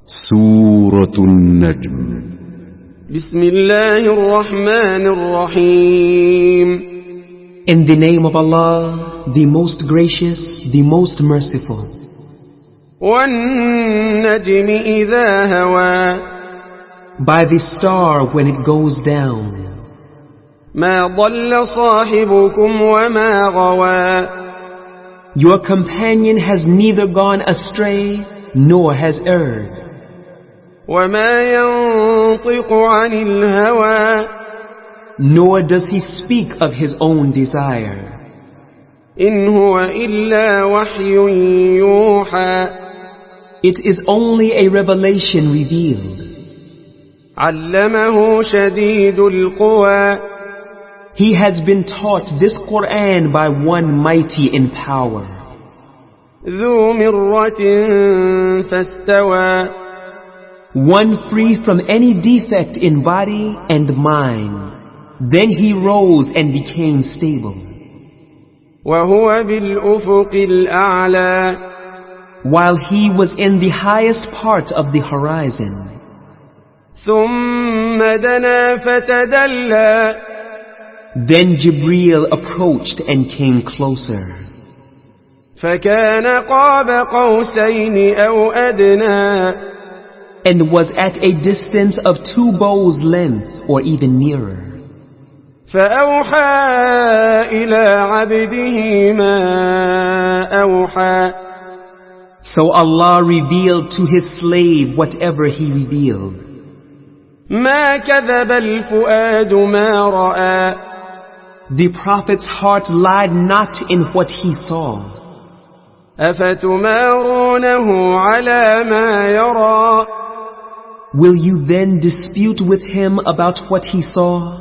سورة النجم. بسم الله الرحمن الرحيم. In the name of Allah, the most gracious, the most merciful. والنجم إذا هوى. By the star when it goes down. ما ضل صاحبكم وما غوى. Your companion has neither gone astray nor has erred. وما ينطق عن الهوى. Nor does he speak of his own desire. إن هو إلا وحي يوحى. It is only a revelation revealed. علمه شديد القوى. He has been taught this Quran by one mighty in power. ذو مرة فاستوى. One free from any defect in body and mind. Then he rose and became stable. وهو بالأفق الأعلى. While he was in the highest part of the horizon. ثم دنا فتدلى. Then Jibreel approached and came closer. فكان قاب قوسين أو أدنى. And was at a distance of 2 bows' length or even nearer. فأوحى إلى عبده ما أوحى. So Allah revealed to his slave whatever he revealed. ما كذب الفؤاد ما رأى. The Prophet's heart lied not in what he saw. أفتمارونه على ما يرى. Will you then dispute with him about what he saw?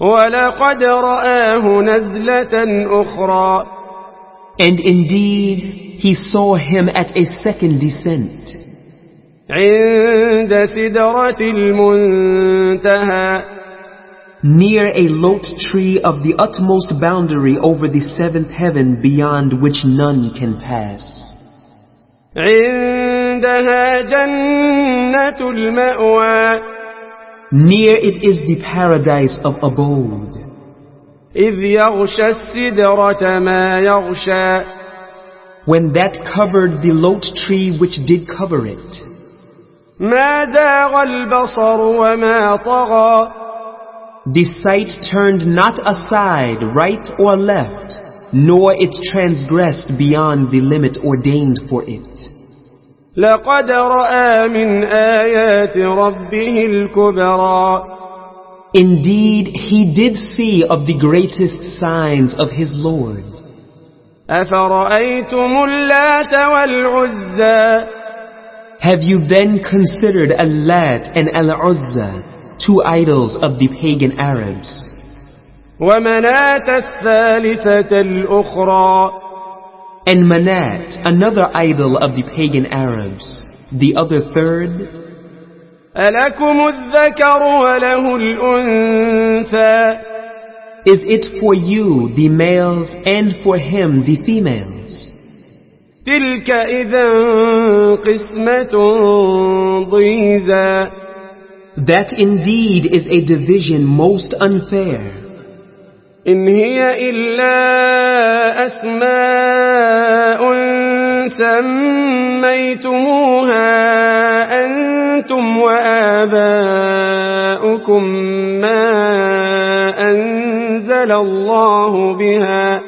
ولقد رآه نزلة أخرى. And indeed, he saw him at a second descent. عند سدرة المنتهى. Near a lote tree of the utmost boundary over the 7th heaven beyond which none can pass. عندها جنة المأوى. Near it is the paradise of abode. إذ يغشى السدرة ما يغشى. When that covered the lote tree which did cover it. ما زاغ البصر وما طغى. The sight turned not aside, right or left, nor it transgressed beyond the limit ordained for it. لقد رأى من آيات ربه الكبرى. Indeed, he did see of the greatest signs of his Lord. أفرأيتم اللات والعزى. Have you then considered Al-Lat and Al-Uzza, 2 idols of the pagan Arabs? ومناة الثالثة الأخرى. And Manat, another idol of the pagan Arabs, the other third? ألكم الذكر وله الأنثى. Is it for you, the males, and for him, the females? تلك إذا قسمة ضيزى. That indeed is a division most unfair. إن هي إلا أسماء سميتموها أنتم وآباؤكم ما أنزل الله بها.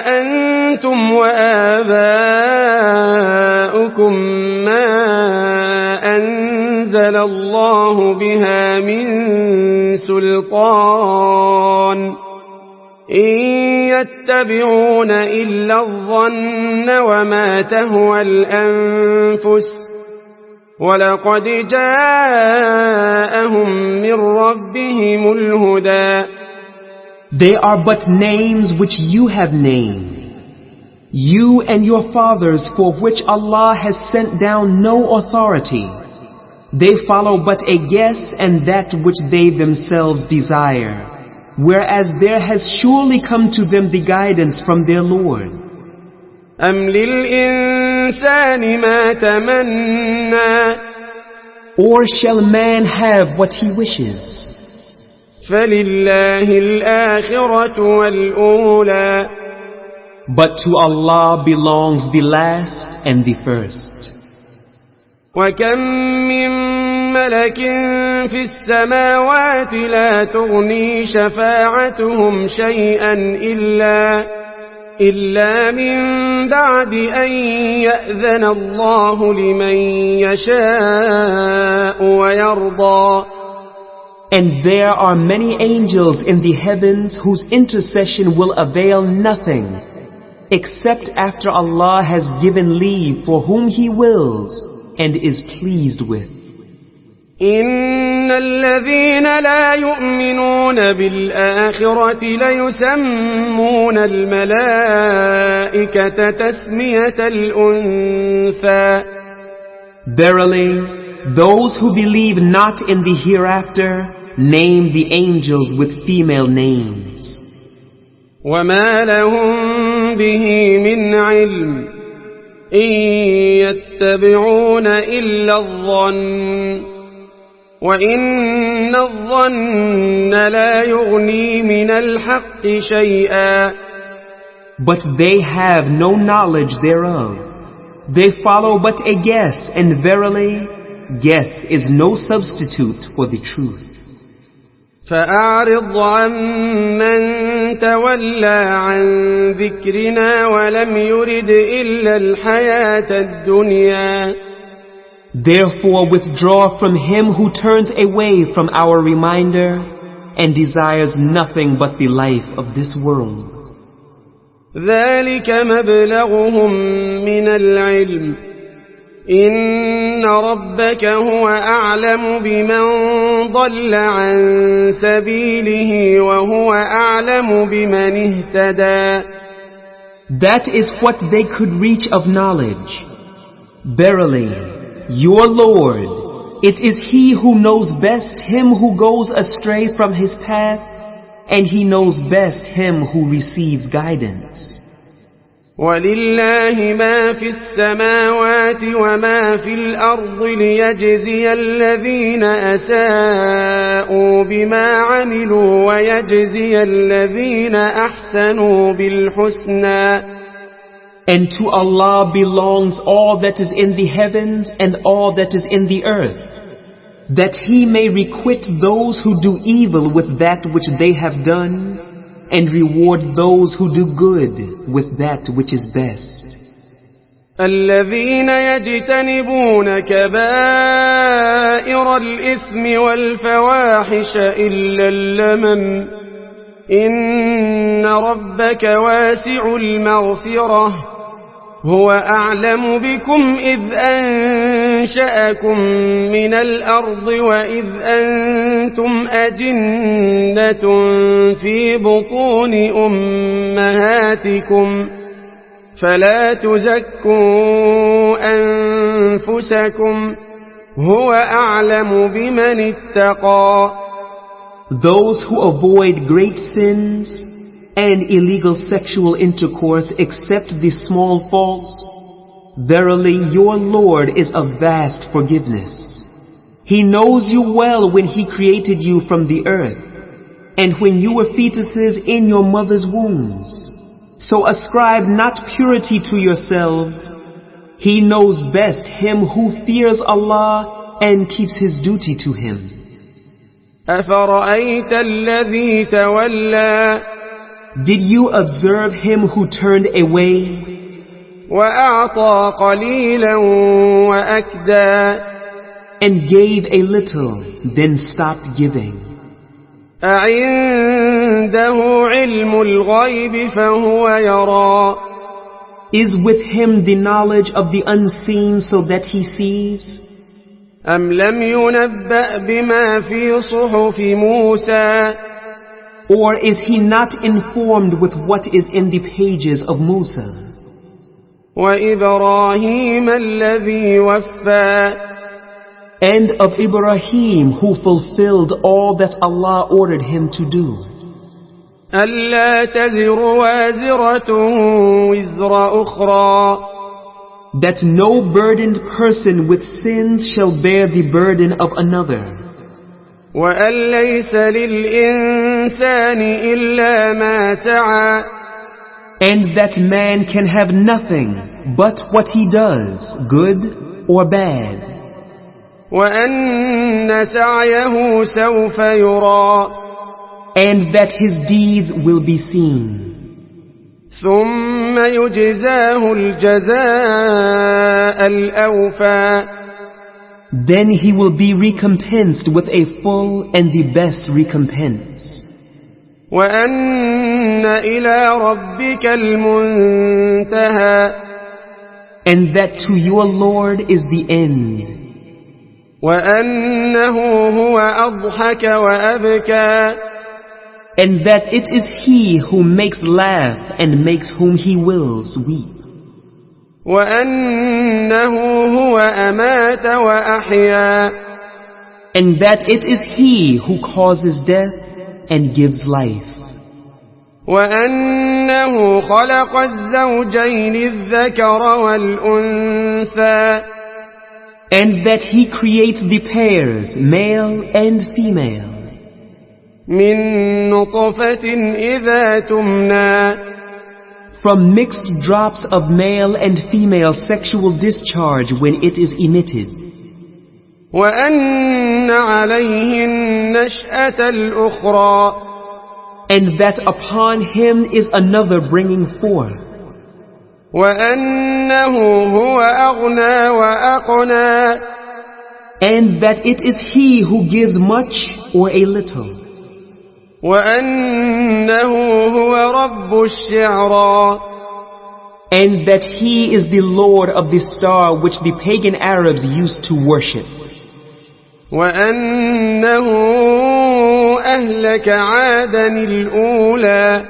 أنتم وآباؤكم ما أنزل الله بها من سلطان. إن يتبعون إلا الظن وما تهوى الأنفس. ولقد جاءهم من ربهم الهدى. They are but names which you have named. You and your fathers for which Allah has sent down no authority. They follow but a guess and that which they themselves desire. whereas there has surely come to them the guidance from their Lord. أم للإنسان ما تمنى Or shall man have what he wishes? فلله الآخرة والأولى But to Allah belongs the last and the first. وكم من ملك في السماوات لا تغني شفاعتهم شيئا إلا من بعد أن يأذن الله لمن يشاء ويرضى And there are many angels in the heavens whose intercession will avail nothing, except after Allah has given leave for whom He wills and is pleased with. إن الذين لا يؤمنون بالآخرة ليسمون الملائكة تسمية الأنثى Verily, those who believe not in the hereafter name the angels with female names. وما لهم به من علم إن يتبعون إلا الظن وإن الظن لا يغني من الحق شيئا But they have no knowledge thereof. They follow but a guess, and verily, guess is no substitute for the truth. فأعرض عمن تولى عن ذكرنا ولم يرد إلا الحياة الدنيا Therefore withdraw from him who turns away from our reminder and desires nothing but the life of this world. ذلك مبلغهم من العلم إن ربك هو أعلم بمن ضل عن سبيله وهو أعلم بمن اهتدى That is what they could reach of knowledge. Verily, your Lord, it is He who knows best him who goes astray from his path, and He knows best him who receives guidance. ولله ما في السماوات وما في الأرض ليجزي الذين أساءوا بما عملوا ويجزي الذين أحسنوا بالحسنى And to Allah belongs all that is in the heavens and all that is in the earth, that He may requite those who do evil with that which they have done, and reward those who do good with that which is best. الذين يجتنبون كبائر الإثم والفواحش إلا اللمم إن ربك واسع المغفرة هو أعلم بكم إذ أنشأكم من الأرض وإذ أنتم أجنة في بطون أمهاتكم فلا تزكوا أنفسكم هو أعلم بمن اتقى Those who avoid great sins and illegal sexual intercourse except the small faults, verily your Lord is of vast forgiveness. He knows you well when He created you from the earth, and when you were fetuses in your mother's wombs. So ascribe not purity to yourselves. He knows best him who fears Allah and keeps his duty to Him. أفرأيت الذي تولى Did you observe him who turned away وأعطى قليلا وأكدى and gave a little, then stopped giving? أعنده علم الغيب فهو يرى Is with him the knowledge of the unseen so that he sees? أم لم ينبأ بما في صحف موسى Or is he not informed with what is in the pages of Musa وإبراهيم الذي وفى and of Ibrahim who fulfilled all that Allah ordered him to do? ألا تزر وازرة وزر أخرى that no burdened person with sins shall bear the burden of another, وأن ليس للإنسان إلا ما سعى and that man can have nothing but what he does, good or bad, وأن سعيه سوف يرى and that his deeds will be seen. ثم يجزاه الجزاء الأوفى Then he will be recompensed with a full and the best recompense. وأن إلى ربك المنتهى And that to your Lord is the end. وأنه هو أضحك وأبكى And that it is He who makes laugh and makes whom He wills weep. وأنه هو أمات وأحيا And that it is He who causes death and gives life. وأنه خلق الزوجين الذكر والأنثى And that He creates the pairs, male and female, من نطفة إذا تمنى from mixed drops of male and female sexual discharge when it is emitted. وأن عليه النشأة الأخرى And that upon Him is another bringing forth. وأنه هو أغنى وأقنى And that it is He who gives much or a little. وأنه هو رب الشعرى And that He is the Lord of the star which the pagan Arabs used to worship. وأنه أهلك عادا الأولى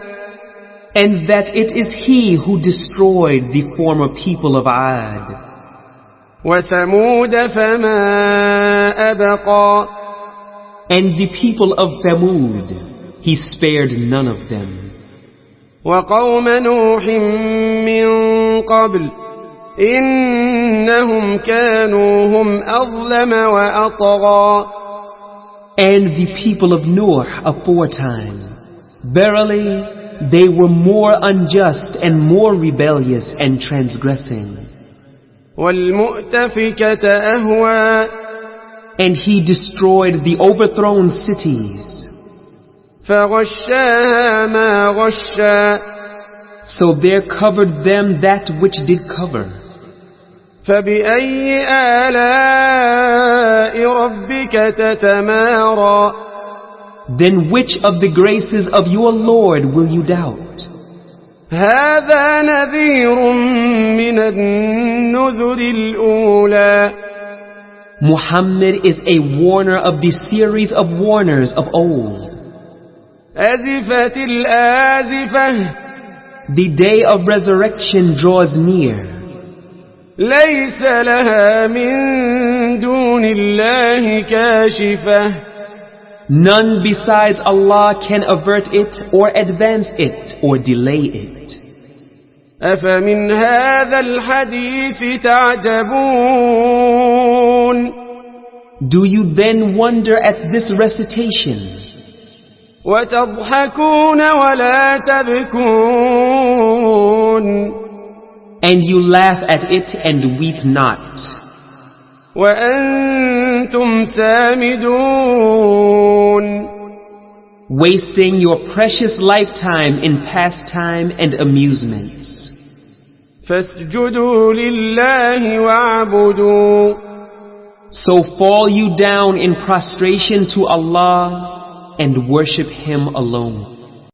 And that it is He who destroyed the former people of Ad. وثمود فما أبقى And the people of Thamud, He spared none of them. وقوم نوح من قبل إنهم كانوا هم أظلم وأطغى And the people of Noah aforetime, verily, they were more unjust and more rebellious and transgressing. والمؤتفكة أهوى And He destroyed the overthrown cities. فغشاها ما غشا So there covered them that which did cover. فبأي آلاء ربك تتمارى Then which of the graces of your Lord will you doubt? هذا نذير من النذر الأولى Muhammad is a warner of the series of warners of old. أزفت الآزفة The day of resurrection draws near. ليس لها من دون الله كاشفة None besides Allah can avert it or advance it or delay it. أفمن هذا الحديث تعجبون Do you then wonder at this recitation? وتضحكون ولا تبكون And you laugh at it and weep not. وأنتم سامدون Wasting your precious lifetime in pastime and amusements. فاسجدوا لله واعبدوا So fall you down in prostration to Allah and worship Him alone.